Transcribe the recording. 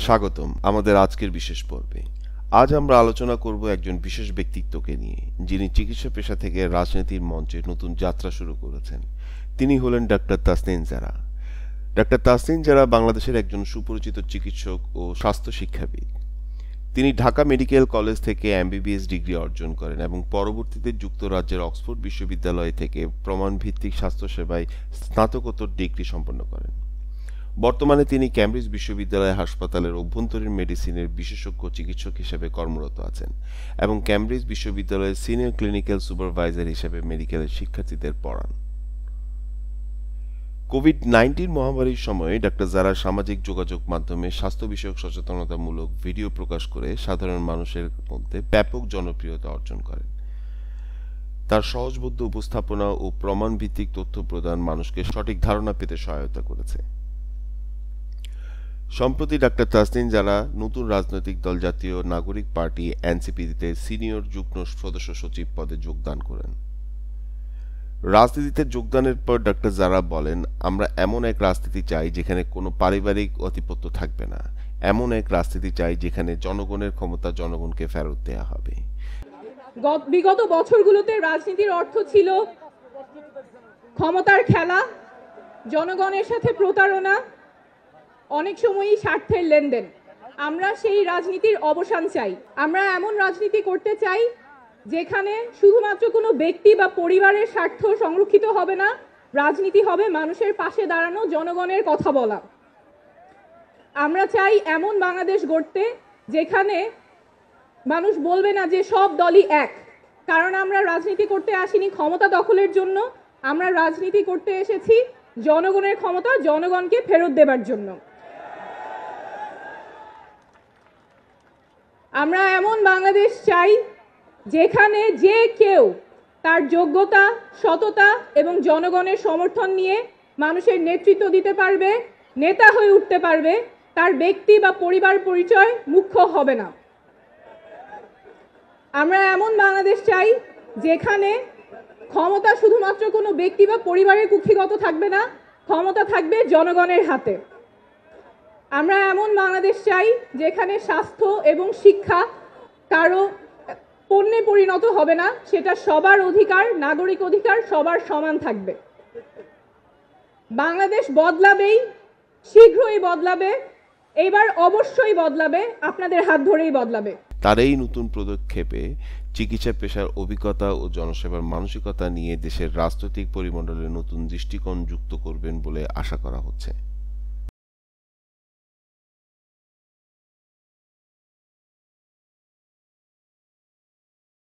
স্বাগতম আমাদের আজকের বিশেষ পর্বে। আজ আমরা আলোচনা করব একজন বিশেষ ব্যক্তিত্বকে নিয়ে, যিনি চিকিৎসা পেশা থেকে রাজনীতির মঞ্চে নতুন যাত্রা শুরু করেছেন। তিনি হলেন ডাক্তার তাসনিন জারা। ডাক্তার তাসনিন জারা বাংলাদেশের একজন সুপরিচিত চিকিৎসক ও স্বাস্থ্য শিক্ষাবিদ। তিনি ঢাকা মেডিকেল কলেজ থেকে এমবিবিএস ডিগ্রি অর্জন করেন এবং পরবর্তীতে যুক্তরাজ্যের অক্সফোর্ড বিশ্ববিদ্যালয় থেকে প্রমাণভিত্তিক স্বাস্থ্যসেবায় স্নাতকোত্তর ডিগ্রি সম্পন্ন করেন। বর্তমানে তিনি ক্যামব্রিজ বিশ্ববিদ্যালয় হাসপাতালের অভ্যন্তরীণ মেডিসিনের বিশেষজ্ঞ চিকিৎসক হিসেবে কর্মরত আছেন এবং ক্যামব্রিজ বিশ্ববিদ্যালয়ের সিনিয়র ক্লিনিক্যাল সুপারভাইজার হিসেবে মেডিকেলের শিক্ষার্থীদের পড়ান। কোভিড-19 মহামারীর সময়ে ডাক্তার জারা সামাজিক যোগাযোগ মাধ্যমে স্বাস্থ্য বিষয়ক সচেতনতামূলক ভিডিও প্রকাশ করে সাধারণ মানুষের মধ্যে ব্যাপক জনপ্রিয়তা অর্জন করেন। তার সহজবোধ্য উপস্থাপনা ও প্রমাণভিত্তিক তথ্য প্রদান মানুষকে সঠিক ধারণা পেতে সহায়তা করেছে। সম্প্রতি ডাক্তার তাসনিন জারা নতুন রাজনৈতিক দল জাতীয় নাগরিক পার্টি এনসিপিতে সিনিয়র যুগ্ম সদস্য সচিব পদে যোগদান করেন। রাজনীতিতে যোগদানের পর ডাক্তার জারা বলেন, আমরা এমন এক রাজনীতি চাই যেখানে কোনো পারিবারিক আধিপত্য থাকবে না, এমন এক রাজনীতি চাই যেখানে জনগণের ক্ষমতা জনগণকে ফেরত দেওয়া হবে। বিগত বছরগুলোতে রাজনীতির অর্থ ছিল ক্ষমতার খেলা, জনগণের সাথে প্রতারণা, অনেক সময়ই স্বার্থের লেনদেন। আমরা সেই রাজনীতির অবসান চাই। আমরা এমন রাজনীতি করতে চাই যেখানে শুধুমাত্র কোনো ব্যক্তি বা পরিবারের স্বার্থ সংরক্ষিত হবে না, রাজনীতি হবে মানুষের পাশে দাঁড়ানো, জনগণের কথা বলা। আমরা চাই এমন বাংলাদেশ গড়তে যেখানে মানুষ বলবে না যে সব দলই এক, কারণ আমরা রাজনীতি করতে আসিনি ক্ষমতা দখলের জন্য, আমরা রাজনীতি করতে এসেছি জনগণের ক্ষমতা জনগণকে ফেরত দেবার জন্য। আমরা এমন বাংলাদেশ চাই যেখানে যে কেউ তার যোগ্যতা, সততা এবং জনগণের সমর্থন নিয়ে মানুষের নেতৃত্ব দিতে পারবে, নেতা হয়ে উঠতে পারবে, তার ব্যক্তি বা পরিবার পরিচয় মুখ্য হবে না। আমরা এমন বাংলাদেশ চাই যেখানে ক্ষমতা শুধুমাত্র কোনো ব্যক্তি বা পরিবারের কুক্ষিগত থাকবে না, ক্ষমতা থাকবে জনগণের হাতে। আমরা এমন বাংলাদেশ চাই যেখানে স্বাস্থ্য এবং শিক্ষা কারো পণ্যে পরিণত হবে না, সেটা সবার অধিকার, নাগরিক অধিকার, সবার সমান থাকবে। বাংলাদেশ বদলাবেই, শীঘ্রই বদলাবে, এবার অবশ্যই বদলাবে, আপনাদের হাত ধরেই বদলাবে। তার এই নতুন পদক্ষেপে চিকিৎসা পেশার অভিজ্ঞতা ও জনসেবার মানসিকতা নিয়ে দেশের রাজনৈতিক পরিমণ্ডলে নতুন দৃষ্টিকোণ যুক্ত করবেন বলে আশা করা হচ্ছে।